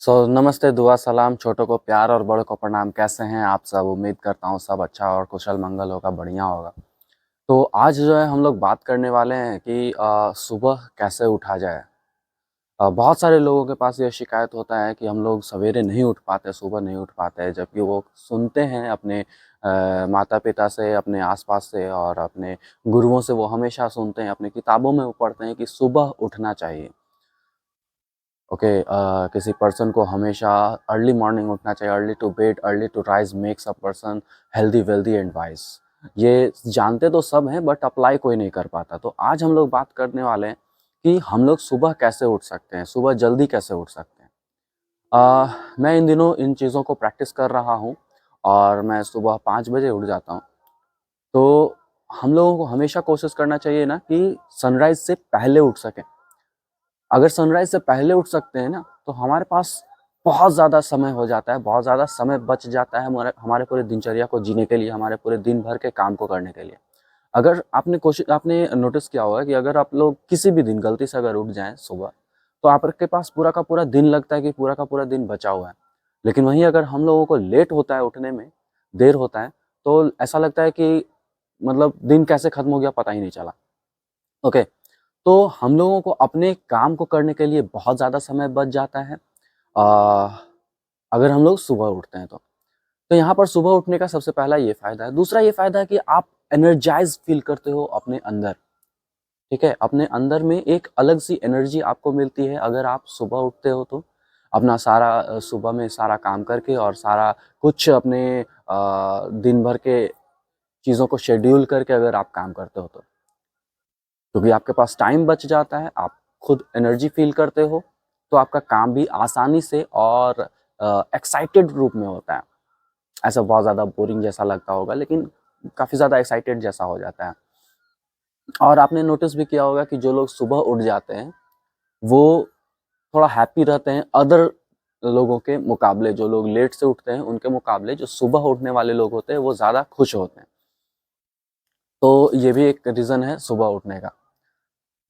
नमस्ते, दुआ सलाम, छोटों को प्यार और बड़ों को प्रणाम। कैसे हैं आप सब? उम्मीद करता हूँ सब अच्छा और कुशल मंगल होगा, बढ़िया होगा। तो आज जो है हम लोग बात करने वाले हैं कि सुबह कैसे उठा जाए। बहुत सारे लोगों के पास ये शिकायत होता है कि हम लोग सवेरे नहीं उठ पाते, सुबह नहीं उठ पाते हैं, जबकि वो सुनते हैं अपने माता-पिता से, अपने आस-पास से और अपने गुरुओं से वो हमेशा सुनते हैं, अपनी किताबों में वो पढ़ते हैं कि सुबह उठना चाहिए। ओके, किसी पर्सन को हमेशा अर्ली मॉर्निंग उठना चाहिए। Early to bed early to rise makes a person healthy wealthy and wise. ये जानते तो सब हैं बट अप्लाई कोई नहीं कर पाता। तो आज हम लोग बात करने वाले हैं कि हम लोग सुबह कैसे उठ सकते हैं, सुबह जल्दी कैसे उठ सकते हैं। मैं इन दिनों इन चीज़ों को प्रैक्टिस कर रहा हूँ और मैं सुबह 5 बजे उठ जाता हूँ। तो हम लोगों को हमेशा कोशिश करना चाहिए ना कि सनराइज से पहले उठ सकें। अगर सनराइज़ से पहले उठ सकते हैं ना, तो हमारे पास बहुत ज़्यादा समय हो जाता है, बहुत ज़्यादा समय बच जाता है हमारे हमारे पूरे दिनचर्या को जीने के लिए, हमारे पूरे दिन भर के काम को करने के लिए। अगर आपने नोटिस किया होगा कि अगर आप लोग किसी भी दिन गलती से अगर उठ जाएँ सुबह, तो आपके पास पूरा का पूरा दिन लगता है कि पूरा का पूरा दिन बचा हुआ है। लेकिन वहीं अगर हम लोगों को लेट होता है उठने में, देर होता है, तो ऐसा लगता है कि मतलब दिन कैसे खत्म हो गया पता ही नहीं चला। ओके। तो हम लोगों को अपने काम को करने के लिए बहुत ज़्यादा समय बच जाता है अ, अगर हम लोग सुबह उठते हैं तो। तो यहाँ पर सुबह उठने का सबसे पहला ये फ़ायदा है। दूसरा ये फ़ायदा है कि आप एनर्जाइज़ फ़ील करते हो अपने अंदर, ठीक है? अपने अंदर में एक अलग-सी एनर्जी आपको मिलती है अगर आप सुबह उठते हो तो। अपना सारा सुबह में सारा काम करके और सारा कुछ अपने दिन भर के चीज़ों को शेड्यूल करके अगर आप काम करते हो तो। क्योंकि आपके पास टाइम बच जाता है, आप खुद एनर्जी फ़ील करते हो, तो आपका काम भी आसानी से और एक्साइटेड रूप में होता है। ऐसा बहुत ज़्यादा बोरिंग जैसा लगता होगा लेकिन काफ़ी ज़्यादा एक्साइटेड जैसा हो जाता है। और आपने नोटिस भी किया होगा कि जो लोग सुबह उठ जाते हैं, वो थोड़ा हैप्पी रहते हैं अदर लोगों के मुकाबले। जो लोग लेट से उठते हैं, उनके मुकाबले जो सुबह उठने वाले लोग होते हैं, वो ज़्यादा खुश होते हैं। तो ये भी एक रीज़न है सुबह उठने का।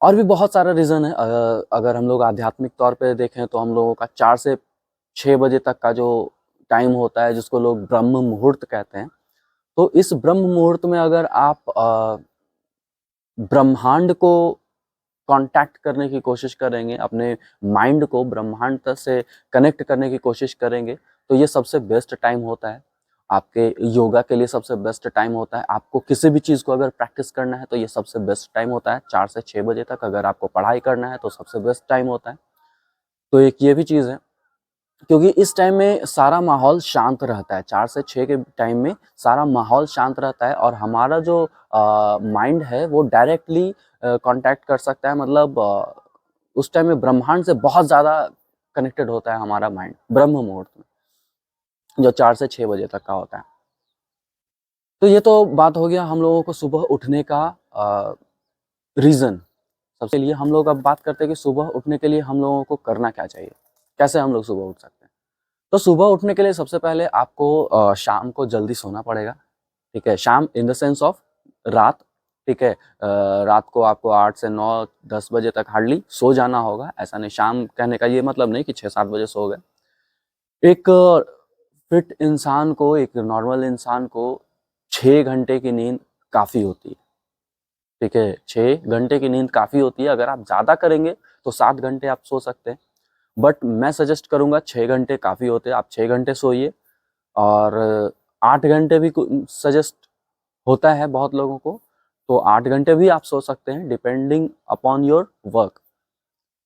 और भी बहुत सारा रीज़न है। अगर हम लोग आध्यात्मिक तौर पे देखें तो हम लोगों का 4 से 6 बजे तक का जो टाइम होता है जिसको लोग ब्रह्म मुहूर्त कहते हैं। तो इस ब्रह्म मुहूर्त में अगर आप ब्रह्मांड को कॉन्टैक्ट करने की कोशिश करेंगे, अपने माइंड को ब्रह्मांड तक से कनेक्ट करने की कोशिश करेंगे, तो ये सबसे बेस्ट टाइम होता है। आपके योगा के लिए सबसे बेस्ट टाइम होता है। आपको किसी भी चीज़ को अगर प्रैक्टिस करना है तो ये सबसे बेस्ट टाइम होता है 4 से 6 बजे तक। अगर आपको पढ़ाई करना है तो सबसे बेस्ट टाइम होता है। तो एक ये भी चीज़ है, क्योंकि इस टाइम में सारा माहौल शांत रहता है। 4 से 6 के टाइम में सारा माहौल शांत रहता है और हमारा जो माइंड है वो डायरेक्टली कॉन्टैक्ट कर सकता है। मतलब उस टाइम में ब्रह्मांड से बहुत ज़्यादा कनेक्टेड होता है हमारा माइंड ब्रह्म मुहूर्त में, जो 4 से 6 बजे तक का होता है। तो ये तो बात हो गया हम लोगों को सुबह उठने का रीज़न। सबसे लिए हम लोग अब बात करते हैं कि सुबह उठने के लिए हम लोगों को करना क्या चाहिए? कैसे हम लोग सुबह उठ सकते हैं? तो सुबह उठने के लिए सबसे पहले आपको शाम को जल्दी सोना पड़ेगा, ठीक है? शाम इन द सेंस ऑफ रात, ठीक है? रात को आपको 8 से 9-10 बजे तक हार्डली सो जाना होगा। ऐसा नहीं, शाम कहने का ये मतलब नहीं कि 6-7 बजे सो गए। एक फिट इंसान को, एक नॉर्मल इंसान को 6 घंटे की नींद काफ़ी होती है, ठीक है? 6 घंटे की नींद काफ़ी होती है। अगर आप ज़्यादा करेंगे तो 7 घंटे आप सो सकते हैं। बट मैं सजेस्ट करूँगा 6 घंटे काफ़ी होते हैं। आप 6 घंटे सोइए और 8 घंटे भी सजेस्ट होता है बहुत लोगों को, तो 8 घंटे भी आप सो सकते हैं depending upon your work.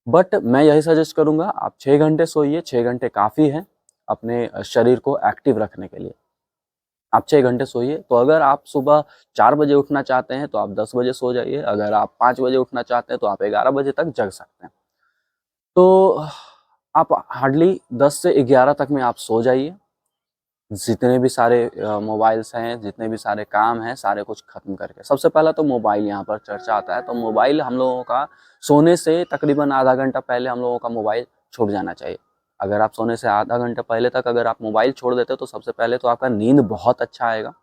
But मैं यही सजेस्ट करूँगा आप 6 घंटे सोइए, 6 घंटे काफ़ी हैं अपने शरीर को एक्टिव रखने के लिए। आप 6 घंटे सोइए, तो अगर आप सुबह 4 बजे उठना चाहते हैं तो आप 10 बजे सो जाइए, अगर आप 5 बजे उठना चाहते हैं तो आप 11 बजे तक जग सकते हैं। तो आप हार्डली 10 से 11 तक में आप सो जाइए। जितने भी सारे मोबाइल्स हैं, जितने भी सारे काम हैं, सारे कुछ ख़त्म करके। सबसे पहला तो मोबाइल यहाँ पर चर्चा आता है, तो मोबाइल हम लोगों का सोने से तकरीबन आधा घंटा पहले हम लोगों का मोबाइल छूट जाना चाहिए। अगर आप सोने से आधा घंटा पहले तक अगर आप मोबाइल छोड़ देते हो, तो सबसे पहले तो आपका नींद बहुत अच्छा आएगा।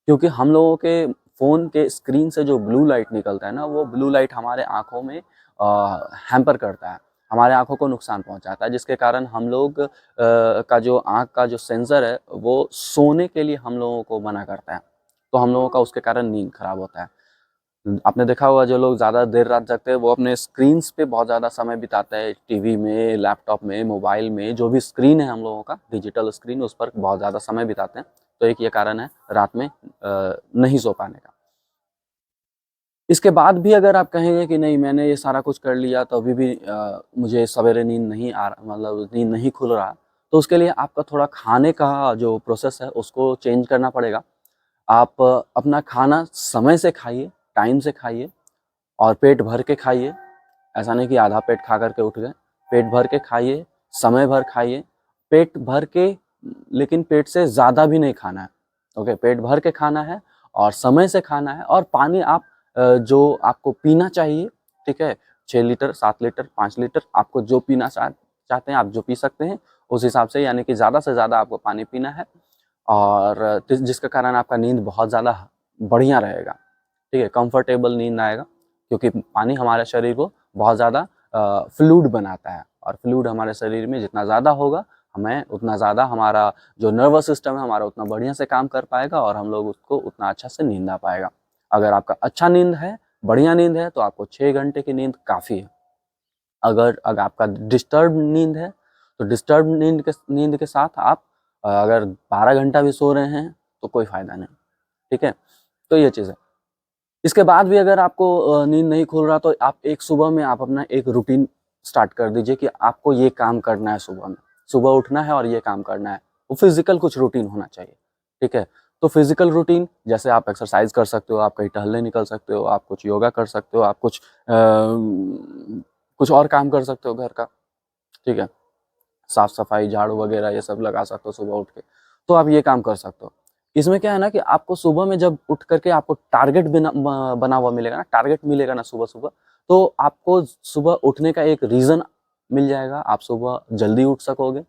क्योंकि हम लोगों के फ़ोन के स्क्रीन से जो ब्लू लाइट निकलता है ना, वो ब्लू लाइट हमारे आँखों में हैम्पर करता है। हमारे आँखों को नुकसान पहुँचाता है, जिसके कारण हम लोग का जो आँख का जो सेंसर है, वो सोने के लिए हम लोगों को मना करता है। तो हम लोगों का उसके कारण नींद खराब होता है। आपने देखा होगा जो लोग ज़्यादा देर रात जगते हैं, वो अपने स्क्रीन्स पे बहुत ज़्यादा समय बिताते हैं, टीवी में, लैपटॉप में, मोबाइल में, जो भी स्क्रीन है हम लोगों का, डिजिटल स्क्रीन, उस पर बहुत ज़्यादा समय बिताते हैं। तो एक ये कारण है रात में नहीं सो पाने का। इसके बाद भी अगर आप कहेंगे कि नहीं मैंने ये सारा कुछ कर लिया तो अभी भी मुझे सवेरे नींद नहीं आ रहा, मतलब नींद नहीं खुल रहा, तो उसके लिए आपका थोड़ा खाने का जो प्रोसेस है उसको चेंज करना पड़ेगा। आप अपना खाना समय से खाइए, टाइम से खाइए और पेट भर के खाइए। ऐसा नहीं कि आधा पेट खा कर के उठ गए। पेट भर के खाइए, समय भर खाइए, पेट भर के, लेकिन पेट से ज़्यादा भी नहीं खाना है। ओके, पेट भर के खाना है और समय से खाना है, और पानी आप जो आपको पीना चाहिए, ठीक है, 6 लीटर, 7 लीटर, 5 लीटर, आपको जो पीना चाहते हैं, आप जो पी सकते हैं, उस हिसाब से, यानी कि ज़्यादा से ज़्यादा आपको पानी पीना है, और जिसके कारण आपका नींद बहुत ज़्यादा बढ़िया रहेगा, ठीक है, कंफर्टेबल नींद आएगा, क्योंकि पानी हमारे शरीर को बहुत ज़्यादा फ्लूइड बनाता है, और फ्लूइड हमारे शरीर में जितना ज़्यादा होगा, हमें उतना ज़्यादा हमारा जो नर्वस सिस्टम है हमारा उतना बढ़िया से काम कर पाएगा, और हम लोग उसको उतना अच्छा से नींद आ पाएगा। अगर आपका अच्छा नींद है, बढ़िया नींद है, तो आपको 6 घंटे की नींद काफ़ी है। अगर आपका डिस्टर्ब नींद है, तो डिस्टर्ब नींद के साथ आप अगर 12 घंटा भी सो रहे हैं तो कोई फ़ायदा नहीं, ठीक है? तो ये चीज़ है। इसके बाद भी अगर आपको नींद नहीं खुल रहा, तो आप एक सुबह में आप अपना एक रूटीन स्टार्ट कर दीजिए कि आपको ये काम करना है सुबह में। सुबह उठना है और ये काम करना है। वो फिज़िकल कुछ रूटीन होना चाहिए, ठीक है? तो फिज़िकल रूटीन जैसे आप एक्सरसाइज़ कर सकते हो, आप कहीं टहलने निकल सकते हो, आप कुछ योगा कर सकते हो, आप कुछ और काम कर सकते हो घर का, ठीक है? साफ-सफाई, झाड़ू वगैरह ये सब लगा सकते हो सुबह उठ के। तो आप ये काम कर सकते हो। इसमें क्या है ना कि आपको सुबह में जब उठ कर के आपको टारगेट बना हुआ मिलेगा ना, टारगेट मिलेगा ना सुबह-सुबह, तो आपको सुबह उठने का एक रीज़न मिल जाएगा। आप सुबह जल्दी उठ सकोगे,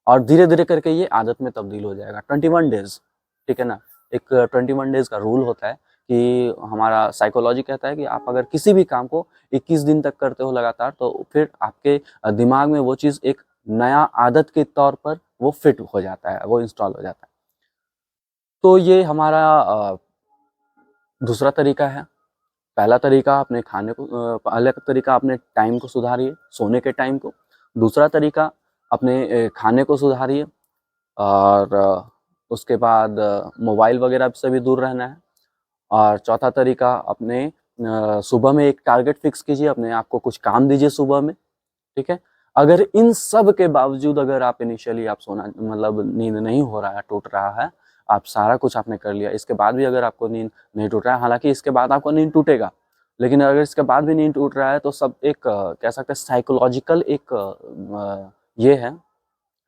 और धीरे-धीरे करके ये आदत में तब्दील हो जाएगा। 21 डेज़, ठीक है ना? एक 21 डेज़ का रूल होता है कि हमारा साइकोलॉजी कहता है कि आप अगर किसी भी काम को 21 दिन तक करते हो लगातार, तो फिर आपके दिमाग में वो चीज़ एक नया आदत के तौर पर वो फिट हो जाता है, वो इंस्टॉल हो जाता है। तो ये हमारा दूसरा तरीका है। पहला तरीका अपने खाने को पहला तरीका अपने टाइम को सुधारिए, सोने के टाइम को। दूसरा तरीका अपने खाने को सुधारिए, और उसके बाद मोबाइल वगैरह से भी दूर रहना है। और चौथा तरीका अपने सुबह में एक टारगेट फिक्स कीजिए, अपने आप को कुछ काम दीजिए सुबह में, ठीक है? अगर इन सब के बावजूद अगर आप इनिशियली आप सोना, मतलब नींद नहीं हो रहा है, टूट रहा है, आप सारा कुछ आपने कर लिया, इसके बाद भी अगर आपको नींद नहीं टूट रहा है, हालाँकि इसके बाद आपको नींद टूटेगा, लेकिन अगर इसके बाद भी नींद टूट रहा है, तो सब एक कह सकते हैं साइकोलॉजिकल एक ये है,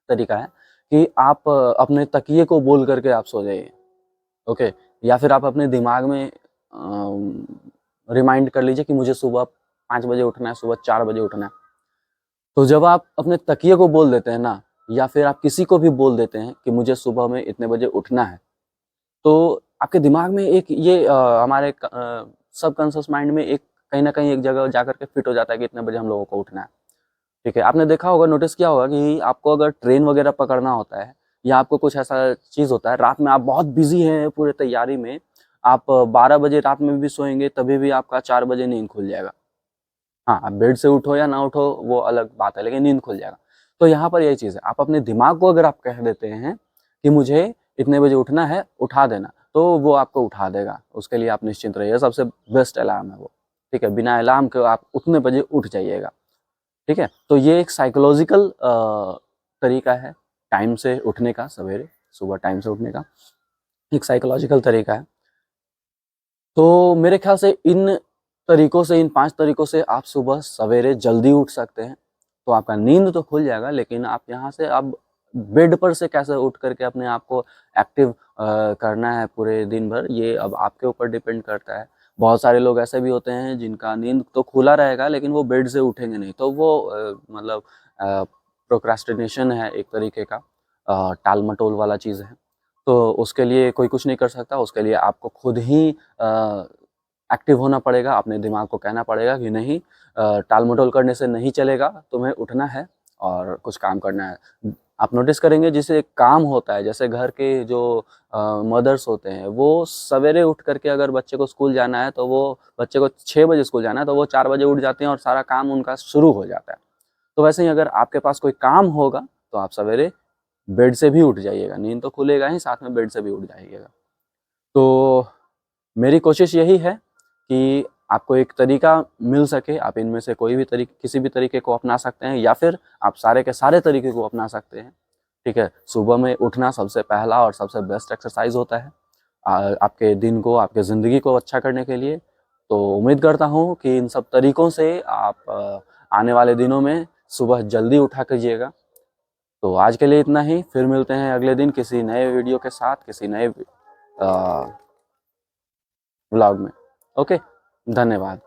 तरीका है कि आप अपने तकिए को बोल करके आप सो जाइए, ओके? या फिर आप अपने दिमाग में रिमाइंड कर लीजिए कि मुझे सुबह 5 बजे उठना है, सुबह 4 बजे उठना है। तो जब आप अपने तकिए को बोल देते हैं ना, या फिर आप किसी को भी बोल देते हैं कि मुझे सुबह में इतने बजे उठना है, तो आपके दिमाग में एक ये हमारे सबकॉन्शियस माइंड में एक कहीं न कहीं एक जगह जाकर के फिट हो जाता है कि इतने बजे हम लोगों को उठना है, ठीक है? आपने देखा होगा, नोटिस किया होगा कि आपको अगर ट्रेन वगैरह पकड़ना होता है, या आपको कुछ ऐसा चीज़ होता है, रात में आप बहुत बिज़ी हैं पूरे तैयारी में, आप 12 बजे रात में भी सोएँगे, तभी भी आपका 4 बजे नींद खुल जाएगा। हाँ, आप बेड से उठो या ना उठो वो अलग बात है, लेकिन नींद खुल जाएगा। तो यहाँ पर यही चीज़ है, आप अपने दिमाग को अगर आप कह देते हैं कि मुझे इतने बजे उठना है, उठा देना, तो वो आपको उठा देगा। उसके लिए आप निश्चिंत रहिए, सबसे बेस्ट अलार्म है वो, ठीक है? बिना अलार्म के आप उतने बजे उठ जाइएगा, ठीक है? तो ये एक साइकोलॉजिकल तरीका है टाइम से उठने का, सवेरे, सुबह टाइम से उठने का, एक साइकोलॉजिकल तरीका है। तो मेरे ख्याल से इन तरीकों से, इन 5 तरीकों से आप सुबह सवेरे जल्दी उठ सकते हैं। तो आपका नींद तो खुल जाएगा, लेकिन आप यहाँ से अब बेड पर से कैसे उठ कर के अपने आप को एक्टिव करना है पूरे दिन भर, ये अब आपके ऊपर डिपेंड करता है। बहुत सारे लोग ऐसे भी होते हैं जिनका नींद तो खुला रहेगा, लेकिन वो बेड से उठेंगे नहीं। तो वो मतलब प्रोक्रास्टिनेशन है एक तरीके का, टाल-मटोल वाला चीज़ है। तो उसके लिए कोई कुछ नहीं कर सकता, उसके लिए आपको खुद ही एक्टिव होना पड़ेगा, अपने दिमाग को कहना पड़ेगा कि नहीं, टाल-मटोल करने से नहीं चलेगा, तुम्हें उठना है और कुछ काम करना है। आप नोटिस करेंगे जिसे काम होता है, जैसे घर के जो मदर्स होते हैं, वो सवेरे उठ करके अगर बच्चे को स्कूल जाना है, तो वो बच्चे को 6 बजे स्कूल जाना है, तो वो 4 बजे उठ जाते हैं और सारा काम उनका शुरू हो जाता है। तो वैसे ही अगर आपके पास कोई काम होगा, तो आप सवेरे बेड से भी उठ जाइएगा, नींद तो खुलेगा ही, साथ में बेड से भी उठ जाइएगा। तो मेरी कोशिश यही है कि आपको एक तरीका मिल सके, आप इनमें से कोई भी किसी भी तरीके को अपना सकते हैं, या फिर आप सारे के सारे तरीके को अपना सकते हैं। ठीक है, सुबह में उठना सबसे पहला और सबसे बेस्ट एक्सरसाइज होता है आपके दिन को, आपके ज़िंदगी को अच्छा करने के लिए। तो उम्मीद करता हूँ कि इन सब तरीकों से आप आने वाले दिनों में सुबह जल्दी उठा कीजिएगा। तो आज के लिए इतना ही, फिर मिलते हैं अगले दिन किसी नए वीडियो के साथ, किसी नए व्लॉग में। ओके, धन्यवाद।